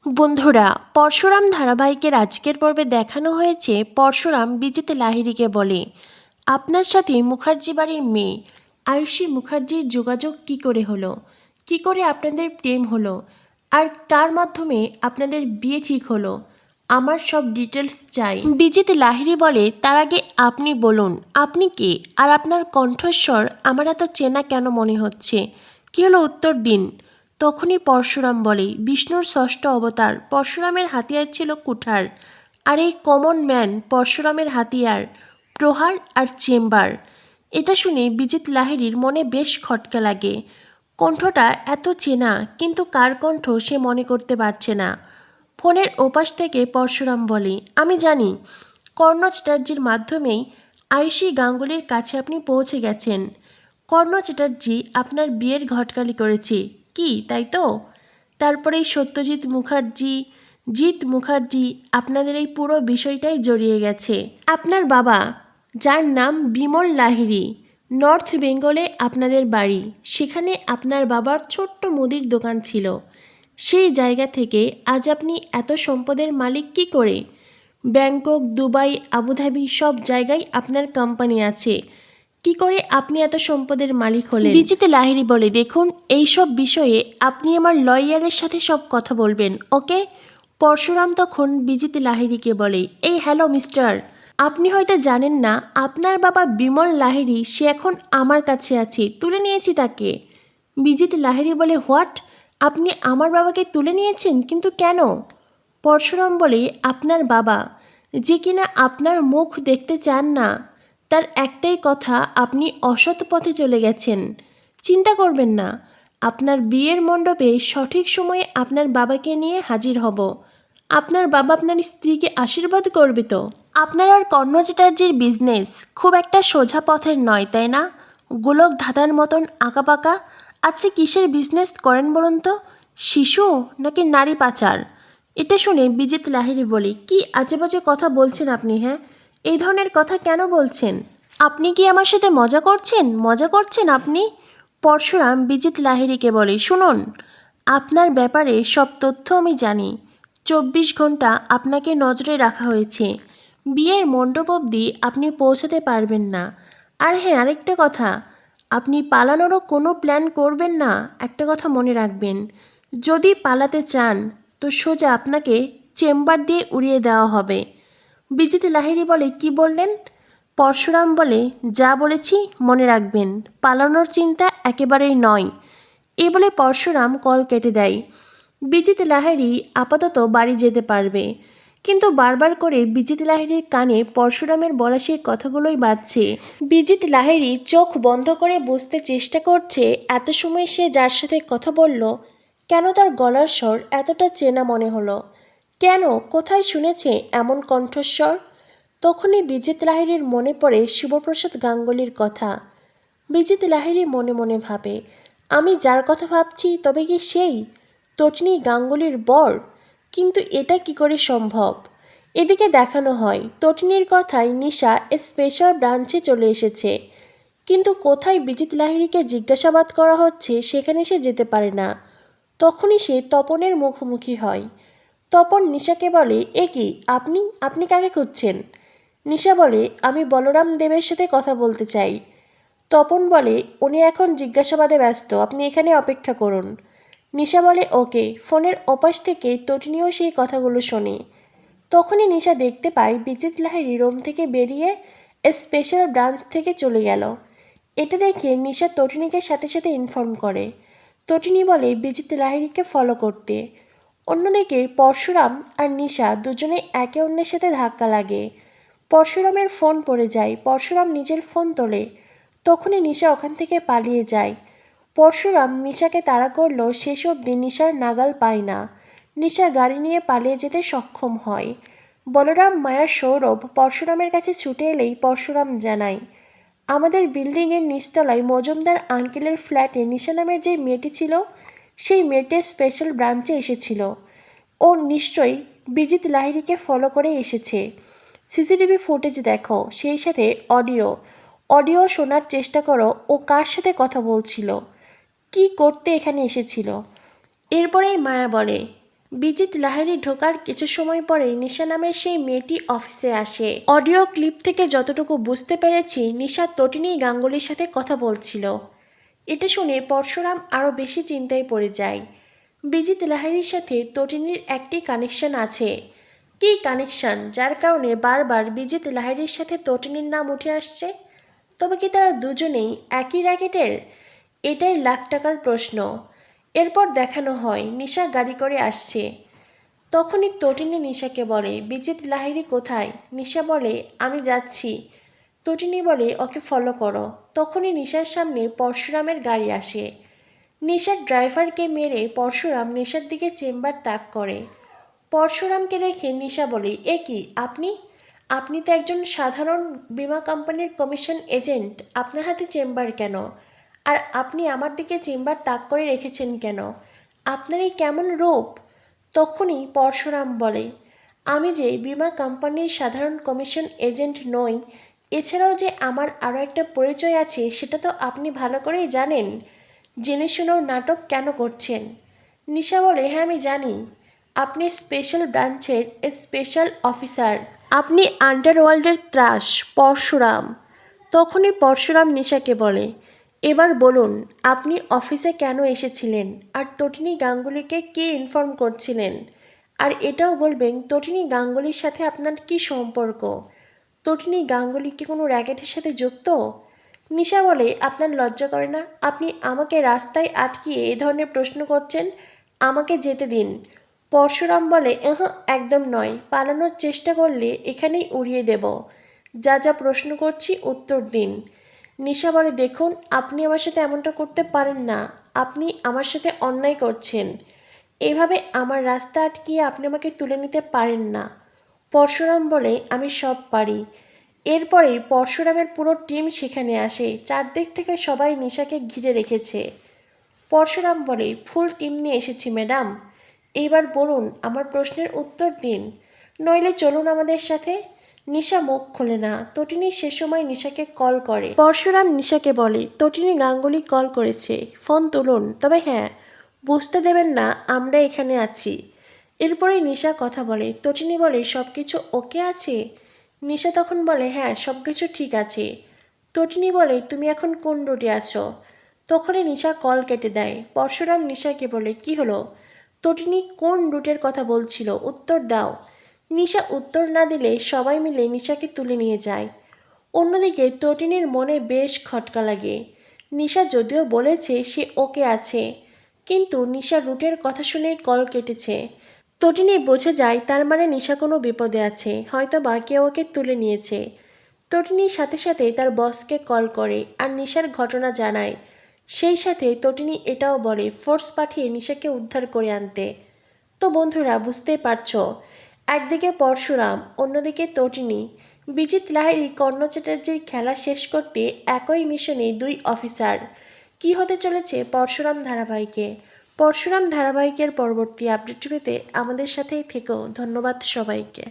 বন্ধুরা, পরশুরাম ধারাবাহিকের আজকের পর্বে দেখানো হয়েছে পরশুরাম বিজিত লাহিড়ীকে বলে, আপনার সাথে মুখার্জি বাড়ির মেয়ে আয়ুষী মুখার্জির যোগাযোগ কি করে হলো, কি করে আপনাদের প্রেম হলো, আর কার মাধ্যমে আপনাদের বিয়ে ঠিক হলো, আমার সব ডিটেলস চাই। বিজিত লাহিড়ী বলে, তার আগে আপনি বলুন আপনি কে, আর আপনার কণ্ঠস্বর আমার এত চেনা কেন মনে হচ্ছে, কী হলো উত্তর দিন। তখনই পরশুরাম বলে, বিষ্ণুর ষষ্ঠ অবতার পরশুরামের হাতিয়ার ছিল কুঠার, আর এই কমন ম্যান পরশুরামের হাতিয়ার প্রহার আর চেম্বার। এটা শুনে বিজিত লাহিড়ীর মনে বেশ খটকা লাগে। কণ্ঠটা এত চেনা, কিন্তু কার কণ্ঠ সে মনে করতে পারছে না। ফোনের ওপাশ থেকে পরশুরাম বলে, আমি জানি কর্ণ চ্যাটার্জির মাধ্যমেই আয়ুষী গাঙ্গুলির কাছে আপনি পৌঁছে গেছেন। কর্ণ চ্যাটার্জি আপনার বিয়ের ঘটকালি করেছে কি, তাই তো? তারপরেই সত্যজিৎ মুখার্জি, জিৎ মুখার্জি আপনাদের এই পুরো বিষয়টাই জড়িয়ে গেছে। আপনার বাবা, যার নাম বিমল লাহিড়ী, নর্থ বেঙ্গলে আপনাদের বাড়ি, সেখানে আপনার বাবার ছোট্ট মুদির দোকান ছিল। সেই জায়গা থেকে আজ আপনি এত সম্পদের মালিক কি করে? ব্যাংকক, দুবাই, আবুধাবি সব জায়গায় আপনার কোম্পানি আছে। কি করে আপনি এত সম্পদের মালিক হলেন? বিজিত লাহিড়ী বলে, দেখুন এইসব বিষয়ে আপনি আমার লয়ারের সাথে সব কথা বলবেন, ওকে? পরশুরাম তখন বিজিত লাহিড়ীকে বলে, এই হ্যালো মিস্টার, আপনি হয়তো জানেন না আপনার বাবা বিমল লাহিড়ী সে এখন আমার কাছে আছে, তুলে নিয়েছি তাকে। বিজিত লাহিড়ী বলে, হোয়াট, আপনি আমার বাবাকে তুলে নিয়েছেন, কিন্তু কেন? পরশুরাম বলে, আপনার বাবা, যে কিনা আপনার মুখ দেখতে চান না, তার একটাই কথা, আপনি অসৎ পথে চলে গেছেন। চিন্তা করবেন না, আপনার বিয়ের মণ্ডপে সঠিক সময়ে আপনার বাবাকে নিয়ে হাজির হব। আপনার বাবা আপনার স্ত্রীকে আশীর্বাদ করবে তো? আপনার আর কর্ণ চ্যাটার্জির বিজনেস খুব একটা সোজা পথের নয়, তাই না? গোলক ধাঁধার মতন আঁকাবাঁকা। আচ্ছা, কিসের বিজনেস করেন বলুন তো? শিশু নাকি নারী পাচার? এটা শুনে বিজিত লাহিড়ী বলে, কি আজেবাজে কথা বলছেন আপনি? হ্যাঁ, এই ধরনের কথা কেন বলছেন? আপনি কি আমার সাথে মজা করছেন? মজা করছেন আপনি? পরশুরাম বিজিত লাহিড়ীকে বলে, শুনুন, আপনার ব্যাপারে সব তথ্য আমি জানি। 24 ঘন্টা আপনাকে নজরে রাখা হয়েছে। বিয়ের মণ্ডপ অবধি আপনি পৌঁছাতে পারবেন না। আর হ্যাঁ, আরেকটা কথা, আপনি পালানোরও কোনো প্ল্যান করবেন না, একটা কথা মনে রাখবেন। যদি পালাতে চান তো সোজা আপনাকে চেম্বার দিয়ে উড়িয়ে দেওয়া হবে। বিজিত লাহিড়ী বলে, কি বললেন? পরশুরাম বলে, যা বলেছি মনে রাখবেন, পালানোর চিন্তা একেবারেই নয়। এ বলে পরশুরাম কল কেটে দেয়। বিজিত লাহিড়ী আপাতত বাড়ি যেতে পারবে, কিন্তু বারবার করে বিজিত লাহিড়ীর কানে পরশুরামের বলা সেই কথাগুলোই বাজছে। বিজিত লাহিড়ী চোখ বন্ধ করে বুঝতে চেষ্টা করছে, এত সময় সে যার সাথে কথা বলল, কেন তার গলার স্বর এতটা চেনা মনে হলো, কেন, কোথায় শুনেছে এমন কণ্ঠস্বর? তখনই বিজিত লাহিড়ীর মনে পড়ে শিবপ্রসাদ গাঙ্গুলির কথা। বিজিত লাহিড়ী মনে মনে ভাবে, আমি যার কথা ভাবছি তবে কি সেই তটিনী গাঙ্গুলির বর? কিন্তু এটা কি করে সম্ভব? এদিকে দেখানো হয় তটিনীর কথায় নিশা স্পেশাল ব্রাঞ্চে চলে এসেছে, কিন্তু কোথায় বিজিত লাহিড়ীকে জিজ্ঞাসাবাদ করা হচ্ছে সেখানে সে যেতে পারে না। তখনই সে তপনের মুখোমুখি হয়। তপন নিশাকে বলে, এ কি, আপনি আপনি কাকে খুঁজছেন? নিশা বলে, আমি বলরাম দেবের সাথে কথা বলতে চাই। তপন বলে, উনি এখন জিজ্ঞাসাবাদে ব্যস্ত, আপনি এখানে অপেক্ষা করুন। নিশা বলে, ওকে। ফোনের ওপাশ থেকে তটিনীও সেই কথাগুলো শোনে। তখনই নিশা দেখতে পায় বিজিত লাহিড়ী রুম থেকে বেরিয়ে স্পেশাল ব্রাঞ্চ থেকে চলে গেল। এটা দেখে নিশা তটিনীকে সাথে সাথে ইনফর্ম করে। তটিনী বলে বিজিত লাহিড়ীকে ফলো করতে। অন্যদিকে পরশুরাম আর নিশা দুজনে একে অন্যের সাথে ধাক্কা লাগে। পরশুরামের ফোন পড়ে যায়। পরশুরাম নিজের ফোন তোলে। তখনই নিশা ওখান থেকে পালিয়ে যায়। পরশুরাম নিশাকে তাড়া করলেও শেষ অবধি নিশার নাগাল পায় না। নিশা গাড়ি নিয়ে পালিয়ে যেতে সক্ষম হয়। বলরাম, মায়া, সৌরভ পরশুরামের কাছে ছুটে এলেই পরশুরাম জানায়, আমাদের বিল্ডিংয়ের নিচতলায় মজুমদার আঙ্কেলের ফ্ল্যাটে নিশা নামের যে মেয়েটি ছিল, সেই মেয়েটির স্পেশাল ব্রাঞ্চে এসেছিল। ও নিশ্চয়ই বিজিত লাহিড়ীকে ফলো করে এসেছে। সিসিটিভি ফুটেজ দেখো, সেই সাথে অডিও অডিও শোনার চেষ্টা করো, ও কার সাথে কথা বলছিল, কি করতে এখানে এসেছিল। এরপরেই মায়া বলে, বিজিত লাহিড়ী ঢোকার কিছু সময় পরেই নিশা নামের সেই মেয়েটি অফিসে আসে। অডিও ক্লিপ থেকে যতটুকু বুঝতে পেরেছি, নিশা তটিনী গাঙ্গুলির সাথে কথা বলছিল। এটা শুনে পরশুরাম আরও বেশি চিন্তায় পড়ে যায়। বিজিত লাহিড়ীর সাথে তটিনীর একটি কানেকশন আছে। কী কানেকশন, যার কারণে বারবার বিজিত লাহিড়ীর সাথে তটিনীর নাম উঠে আসছে? তবে কি তারা দুজনেই একই র্যাকেটের? এটাই লাখ টাকার প্রশ্ন। এরপর দেখানো হয় নিশা গাড়ি করে আসছে। তখনই তটিনী নিশাকে বলে, বিজিত লাহিড়ী কোথায়? নিশা বলে, আমি যাচ্ছি। তটিনী বলে, ওকে ফলো করো। তখনই নিশার সামনে পরশুরামের গাড়ি আসে। নিশার ড্রাইভারকে মেরে পরশুরাম নিশার দিকে চেম্বার তাক করে। পরশুরামকে দেখে নিশা বলে, এ কি আপনি? আপনি তো একজন সাধারণ বীমা কোম্পানির কমিশন এজেন্ট, আপনার হাতে চেম্বার কেন? আর আপনি আমার দিকে চেম্বার তাক করে রেখেছেন কেন? আপনার এই কেমন রূপ? তখনই পরশুরাম বলে, আমি যে বীমা কোম্পানির সাধারণ কমিশন এজেন্ট নই, এছাড়াও যে আমার আরও একটা পরিচয় আছে সেটা তো আপনি ভালো করেই জানেন। জেনে শুনেও নাটক কেন করছেন? নিশা বলে, হ্যাঁ আমি জানি, আপনি স্পেশাল ব্রাঞ্চের স্পেশাল অফিসার, আপনি আন্ডারওয়ার্ল্ডের ত্রাস পরশুরাম। তখনই পরশুরাম নিশাকে বলে, এবার বলুন আপনি অফিসে কেন এসেছিলেন, আর তটিনী গাঙ্গুলিকে কে ইনফর্ম করছিলেন? আর এটাও বলবেন তটিনী গাঙ্গুলির সাথে আপনার কী সম্পর্ক? তটিনী গাঙ্গুলি কি কোনো র্যাকেটের সাথে যুক্ত? নিশা বলে, আপনার লজ্জা করে না? আপনি আমাকে রাস্তায় আটকিয়ে এ ধরনের প্রশ্ন করছেন, আমাকে যেতে দিন। পরশুরাম বলে, একদম নয়, পালানোর চেষ্টা করলে এখানেই উড়িয়ে দেব। যা যা প্রশ্ন করছি উত্তর দিন। নিশা বলে, দেখুন আপনি আমার সাথে এমনটা করতে পারেন না, আপনি আমার সাথে অন্যায় করছেন। এভাবে আমার রাস্তা আটকিয়ে আপনি আমাকে তুলে নিতে পারেন না। পরশুরাম বলে, আমি সব পারি। এরপরেই পরশুরামের পুরো টিম সেখানে আসে। চারদিক থেকে সবাই নিশাকে ঘিরে রেখেছে। পরশুরাম বলে, ফুল টিম নিয়ে এসেছি ম্যাডাম, এইবার বলুন আমার প্রশ্নের উত্তর দিন, নইলে চলুন আমাদের সাথে। নিশা মুখ খোলে না। তটিনী সে সময় নিশাকে কল করে। পরশুরাম নিশাকে বলে, তটিনী গাঙ্গুলি কল করেছে, ফোন তুলুন, তবে হ্যাঁ, বুঝতে দেবেন না আমরা এখানে আছি। এরপরেই নিশা কথা বলে। তটিনী বলে, সব কিছু ওকে আছে? নিশা তখন বলে, হ্যাঁ সব কিছু ঠিক আছে। তটিনী বলে, তুমি এখন কোন রুটে আছো? তখনই নিশা কল কেটে দেয়। পরশুরাম নিশাকে বলে, কি হলো? তটিনী কোন রুটের কথা বলছিল, উত্তর দাও। নিশা উত্তর না দিলে সবাই মিলে নিশাকে তুলে নিয়ে যায়। অন্যদিকে তটিনীর মনে বেশ খটকা লাগে। নিশা যদিও বলেছে সে ওকে আছে, কিন্তু নিশা রুটের কথা শুনেই কল কেটেছে। তটিনী বুঝে যায় তার মানে নিশা কোনো বিপদে আছে, হয়তো বা কেউ ওকে তুলে নিয়েছে। তটিনীর সাথে সাথে তার বসকে কল করে আর নিশার ঘটনা জানায়। সেই সাথে তটিনী এটাও বলে ফোর্স পাঠিয়ে নিশাকে উদ্ধার করে আনতে। তো বন্ধুরা বুঝতেই পারছো, একদিকে পরশুরাম, অন্যদিকে তটিনী। বিজিত লাহিড়ী কর্ণ চ্যাটার্জির খেলা শেষ করতে একই মিশনে দুই অফিসার। কি হতে চলেছে পরশুরাম ধারাবাহিকে? পরশুরাম ধারাবাহিকের পরবর্তী আপডেট পেতে আমাদের সাথেই থেকো। ধন্যবাদ সবাইকে।